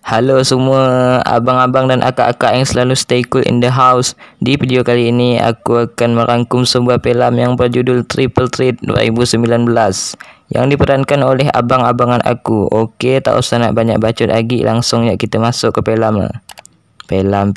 Halo semua abang-abang dan akak-akak yang selalu stay cool in the house. Di video kali ini aku akan merangkum sebuah filem yang berjudul Triple Threat 2019 yang diperankan oleh abang-abangan aku. Okey, tak usah nak banyak bacot lagi, langsung ya kita masuk ke filem lah. Filem.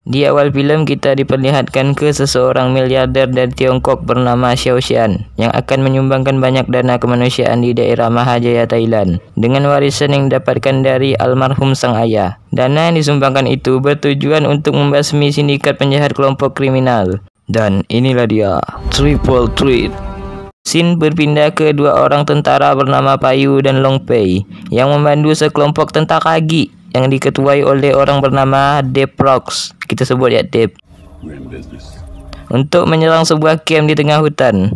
Di awal filem kita diperlihatkan ke seseorang miliarder dari Tiongkok bernama Xiao Xian yang akan menyumbangkan banyak dana kemanusiaan di daerah Mahajaya, Thailand dengan warisan yang didapatkan dari almarhum sang ayah. Dana yang disumbangkan itu bertujuan untuk membasmi sindikat penjahat kelompok kriminal. Dan inilah dia, Triple Threat. Scene berpindah ke dua orang tentara bernama Payu dan Long Pei yang membantu sekelompok tentara Agi yang diketuai oleh orang bernama Dave Rocks, kita sebut ya Dave, untuk menyerang sebuah camp di tengah hutan.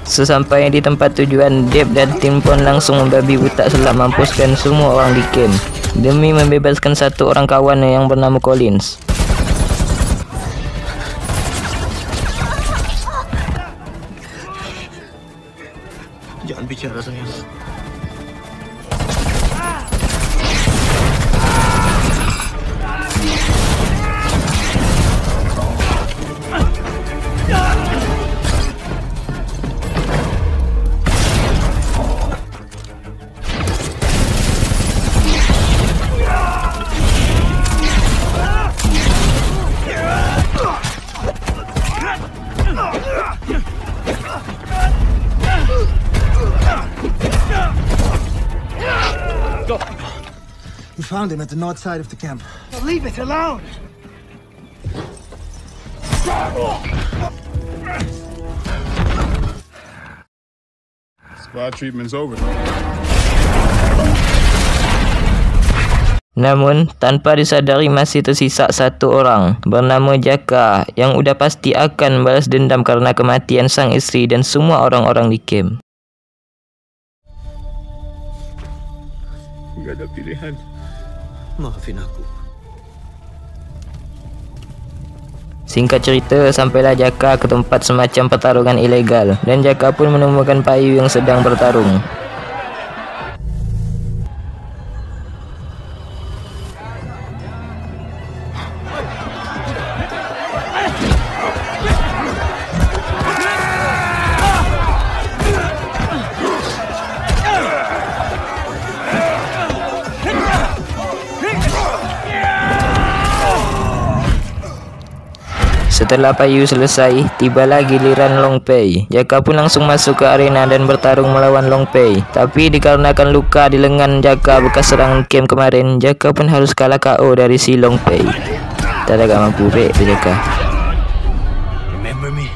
Sesampainya di tempat tujuan, Dave dan tim pun langsung membabi buta selap mampuskan semua orang di camp demi membebaskan satu orang kawannya yang bernama Collins. Jangan bicara sayang. We found him at the north side of the camp. Leave it alone! Squad treatment's over. Namun, tanpa disadari masih tersisa satu orang bernama Jaka yang udah pasti akan balas dendam karena kematian sang isteri dan semua orang-orang di camp. Gak ada pilihan. Maafin aku. Singkat cerita, sampailah Jaka ke tempat semacam pertarungan ilegal dan Jaka pun menemukan Payu yang sedang bertarung. Setelah Payu selesai, tibalah giliran Long Pei. Jaka pun langsung masuk ke arena dan bertarung melawan Long Pei. Tapi dikarenakan luka di lengan Jaka bekas serang camp kemarin, Jaka pun harus kalah KO dari si Long Pei. Tak ada gak mampu break tu Jaka. Remember me?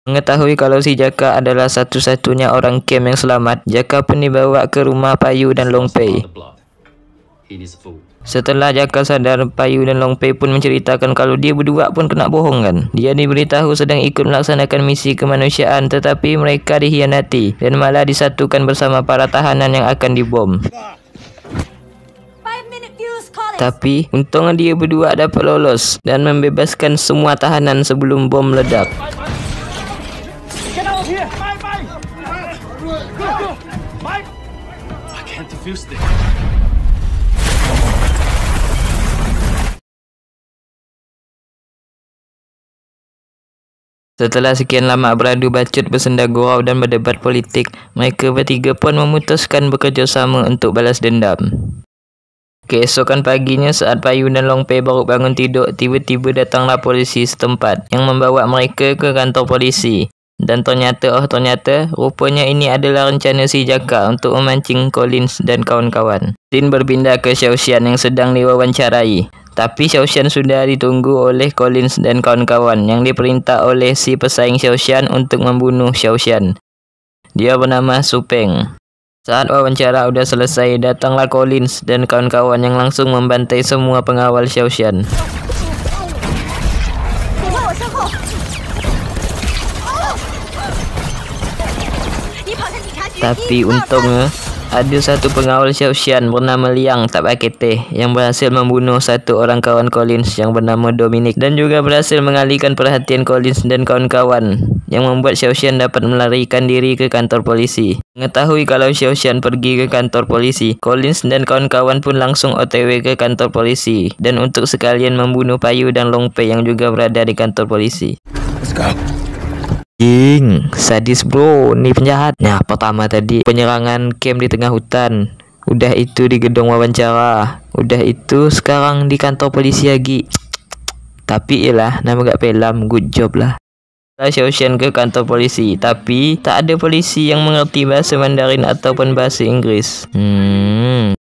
Mengetahui kalau si Jaka adalah satu-satunya orang camp yang selamat, Jaka pun dibawa ke rumah Payu dan Long Pei. Setelah Jaka sadar, Payu dan Long Pei pun menceritakan kalau dia berdua pun kena bohong kan. Dia diberitahu sedang ikut melaksanakan misi kemanusiaan tetapi mereka dikhianati dan malah disatukan bersama para tahanan yang akan dibom. Tapi untungnya dia berdua dapat lolos dan membebaskan semua tahanan sebelum bom meledak. I can't defuse this. Setelah sekian lama beradu bacot, bersenda gurau dan berdebat politik, mereka bertiga pun memutuskan bekerjasama untuk balas dendam. Keesokan paginya saat Payu dan Long Pei baru bangun tidur, tiba-tiba datanglah polisi setempat yang membawa mereka ke kantor polisi. Dan ternyata rupanya ini adalah rencana si Jaka untuk memancing Collins dan kawan-kawan. Scene berpindah ke Xiao Xian yang sedang diwawancarai. Tapi Xiao Xian sudah ditunggu oleh Collins dan kawan-kawan yang diperintah oleh si pesaing Xiao Xian untuk membunuh Xiao Xian. Dia bernama Su Peng. Saat wawancara udah selesai, datanglah Collins dan kawan-kawan yang langsung membantai semua pengawal Xiaoshan. Tapi untungnya ada satu pengawal Xiaoshan bernama Liang tak pakai teh yang berhasil membunuh satu orang kawan Collins yang bernama Dominic dan juga berhasil mengalihkan perhatian Collins dan kawan-kawan yang membuat Xiaoshan dapat melarikan diri ke kantor polisi. Mengetahui kalau Xiaoshan pergi ke kantor polisi, Collins dan kawan-kawan pun langsung OTW ke kantor polisi dan untuk sekalian membunuh Payu dan Long Pei yang juga berada di kantor polisi. Let's go. Sadis bro, ni penjahat. Nah, pertama tadi penyerangan camp di tengah hutan. Udah itu di gedung wawancara. Udah itu sekarang di kantor polisi lagi. Tapi ialah nama gak film, good job lah. Xiaoshan ke kantor polisi, tapi tak ada polisi yang mengerti bahasa Mandarin ataupun bahasa Inggris.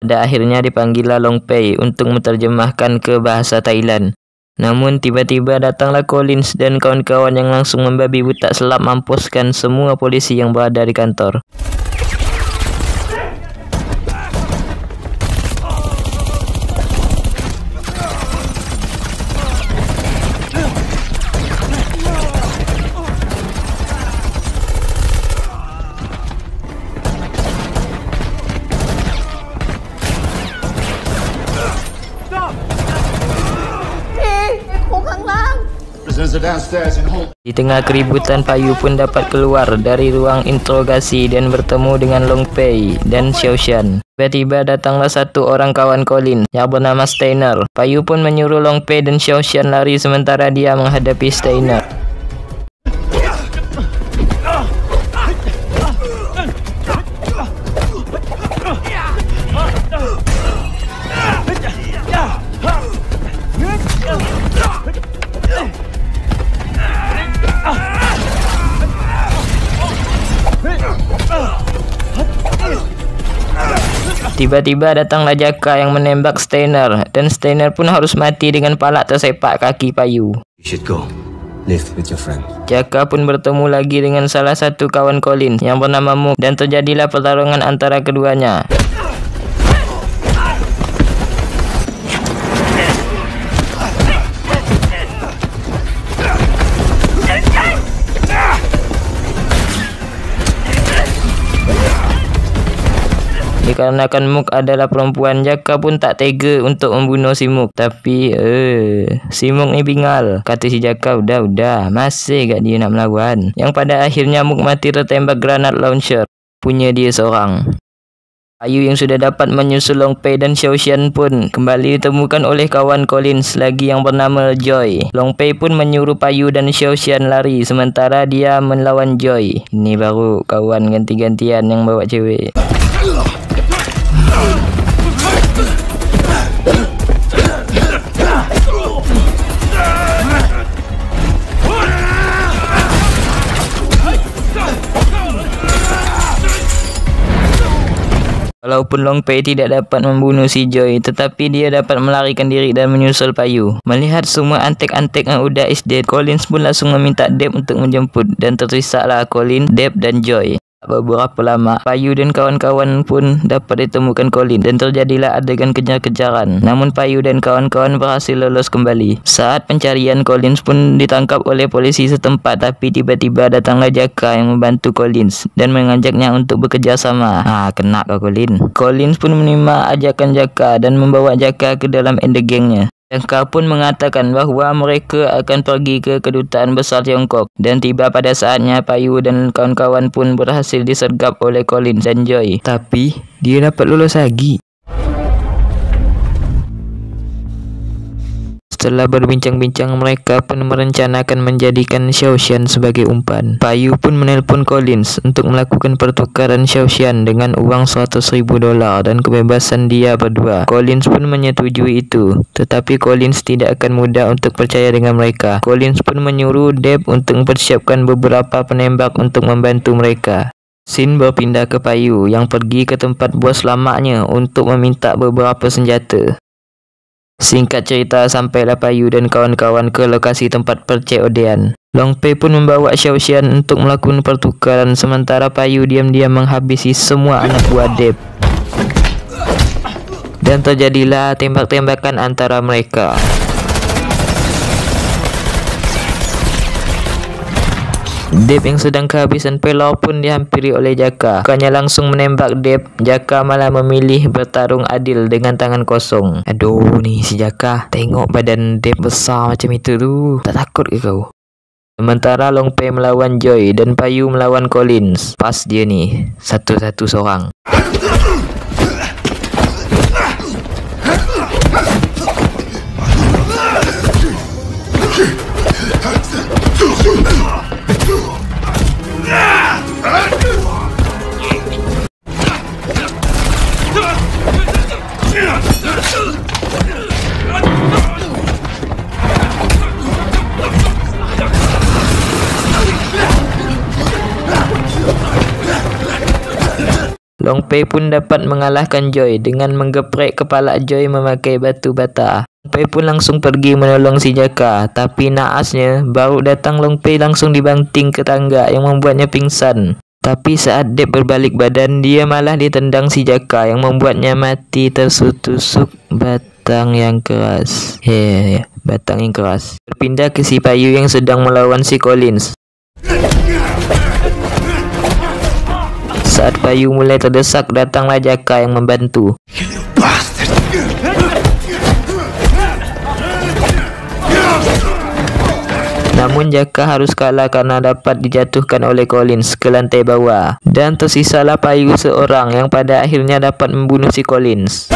Pada akhirnya dipanggillah Long Pei untuk menterjemahkan ke bahasa Thailand. Namun tiba-tiba datanglah Collins dan kawan-kawan yang langsung membabi buta selap mampuskan semua polisi yang berada di kantor. Prisoners are downstairs and hold. Di tengah keributan, Payu pun dapat keluar dari ruang interogasi dan bertemu dengan Long Pei dan Xiaoshan. Tiba-tiba datanglah satu orang kawan Collins yang bernama Steiner. Payu pun menyuruh Long Pei dan Xiaoshan lari sementara dia menghadapi Steiner. Tiba-tiba datanglah Jaka yang menembak Steiner dan Steiner pun harus mati dengan palak tersepak kaki Payu. You should go. Live with your friend. Jaka pun bertemu lagi dengan salah satu kawan Collins yang bernama Mook dan terjadilah pertarungan antara keduanya. Dikarenakan Mook adalah perempuan, Jaka pun tak tega untuk membunuh si Mook. Tapi si Mook ni bingal. Kata si Jaka, udah masih gak dia nak melawan. Yang pada akhirnya Mook mati tertembak granat launcher punya dia seorang. Payu yang sudah dapat menyusul Long Pei dan Xiaoshan pun kembali ditemukan oleh kawan Collins lagi yang bernama Joy. Long Pei pun menyuruh Payu dan Xiaoshan lari sementara dia melawan Joy. Ini baru kawan ganti-gantian yang bawa cewek. Walaupun Long Pei tidak dapat membunuh si Joy, tetapi dia dapat melarikan diri dan menyusul Payu. Melihat semua antek-antek yang udah is dead, Collins pun langsung meminta Deb untuk menjemput dan tersisalah Collins, Deb dan Joy. Beberapa lama, Payu dan kawan-kawan pun dapat ditemukan Collins dan terjadilah adegan kejar-kejaran. Namun Payu dan kawan-kawan berhasil lolos kembali. Saat pencarian, Collins pun ditangkap oleh polisi setempat, tapi tiba-tiba datanglah Jaka yang membantu Collins dan mengajaknya untuk bekerjasama. Kena kau Collins. Collins pun menerima ajakan Jaka dan membawa Jaka ke dalam endegengnya. Jaka pun mengatakan bahawa mereka akan pergi ke kedutaan besar Tiongkok dan tiba pada saatnya Payu dan kawan-kawan pun berhasil disergap oleh Collins dan Joy. Tapi dia dapat lolos lagi. Setelah berbincang-bincang, mereka pun merencanakan menjadikan Xiaoshan sebagai umpan. Payu pun menelpon Collins untuk melakukan pertukaran Xiaoshan dengan uang $100,000 dan kebebasan dia berdua. Collins pun menyetujui itu, tetapi Collins tidak akan mudah untuk percaya dengan mereka. Collins pun menyuruh Deb untuk mempersiapkan beberapa penembak untuk membantu mereka. Scene berpindah ke Payu yang pergi ke tempat bos lamanya untuk meminta beberapa senjata. Singkat cerita, sampailah Payu dan kawan-kawan ke lokasi tempat percik Odean. Long Pei pun membawa Xiao Xian untuk melakukan pertukaran, sementara Payu diam-diam menghabisi semua anak buah Deb. Dan terjadilah tembak-tembakan antara mereka. Deb yang sedang kehabisan pelor pun dihampiri oleh Jaka. Bukannya langsung menembak Deb, Jaka malah memilih bertarung adil dengan tangan kosong. Aduh nih si Jaka, tengok badan Deb besar macam itu tu, tak takut ke kau? Sementara Long Pei melawan Joy dan Payu melawan Collins. Pas dia ni, satu-satu seorang. Long Pei pun dapat mengalahkan Joy dengan menggeprek kepala Joy memakai batu bata. Long Pei pun langsung pergi menolong si Jaka, tapi naasnya baru datang Long Pei langsung dibanting ke tangga yang membuatnya pingsan. Tapi saat Deb berbalik badan, dia malah ditendang si Jaka yang membuatnya mati tertusuk batang yang keras. Batang yang keras. Berpindah ke si Payu yang sedang melawan si Collins. Saat Payu mulai terdesak, datanglah Jaka yang membantu. Namun Jaka harus kalah karena dapat dijatuhkan oleh Collins ke lantai bawah. Dan tersisalah Payu seorang yang pada akhirnya dapat membunuh si Collins.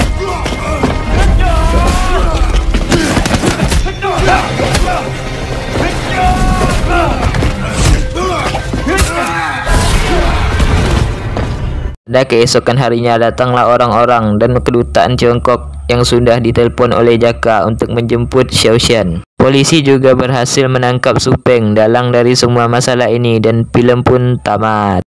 Pada keesokan harinya datanglah orang-orang dan kedutaan Tiongkok yang sudah ditelepon oleh Jaka untuk menjemput Xiao Xian. Polisi juga berhasil menangkap Su Peng. Dalang dari semua masalah ini dan filem pun tamat.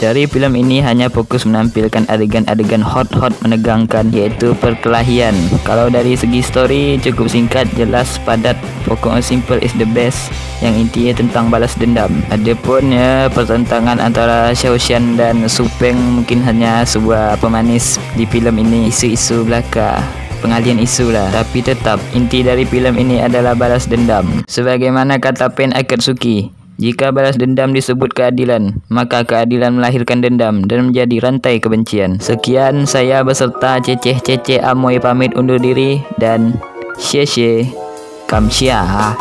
Dari filem ini hanya fokus menampilkan adegan-adegan hot menegangkan, yaitu perkelahian. Kalau dari segi story cukup singkat, jelas, padat, pokoknya simple is the best, yang intinya tentang balas dendam. Adapun pertentangan antara Xiao Xian dan Su Peng mungkin hanya sebuah pemanis di filem ini, isu-isu belaka, pengalian isu lah. Tapi tetap inti dari filem ini adalah balas dendam. Sebagaimana kata Pain Akatsuki, jika balas dendam disebut keadilan, maka keadilan melahirkan dendam dan menjadi rantai kebencian. Sekian, saya beserta Ceceh Amoy pamit undur diri dan xie xie, kamsia.